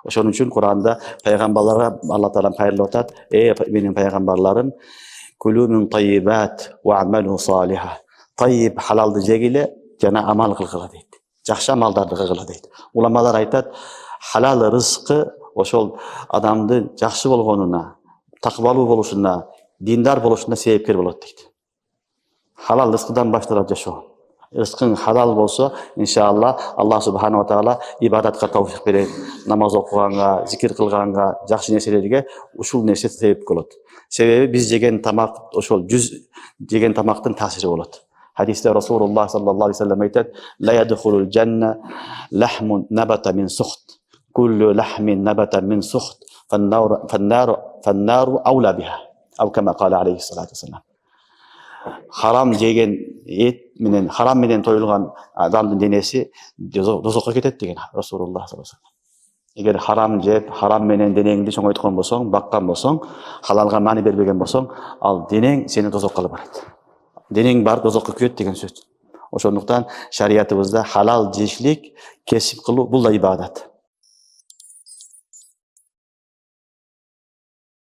Ошон үчүн Куранда пайгамбарларга Алла Таала кайрылып атат: "Эй менин пайгамбарларым, кулу мин таййибат ва амалу салиха." Таййиб халалды жегиле жана амал кылгыла дейт. Жакшы амалдарды кылгыла дейт. Уламалар айтат, халал рызкы ошол адамдын жакшы болгонуна, такыбалуу болушуна, диндар болушуна себепкер болот дейт. Халал рызкыдан башталат жашоо. Рызкың халал болсо, иншалла, Аллах субханала таала ибадатка тавфик берет. Намаз окуганга, зикир кылганга, жакшы нерселерге ушул нерсе себеп болот. Себеби биз жеген тамак ошол жүз жеген тамактын таасири болот. Хадисте Расулуллах саллаллаху алейхи вассалам айтат: "Ла ядхулул жанна лахмун набата мин сухт. Куллу лахмин набата мин сухт. Фаннару аула биха." Ау кама кала алейхи салату вассалам. Харам жеген эт менен, харам менен тоюлган адамдын денеси дозокко кетет деген Расулуллах саллаллаху алейхи вассалам. Эгер харам жеп, харам менен денеңди чоңойткон болсоң, баккан болсоң, халалга маани бербеген болсоң, ал денең сени дозокко алып барат. Денең бар дозокко күйөт деген сөз. Ошондуктан шариятыбызда халал жешилик, кесип кылуу бул да ибадат.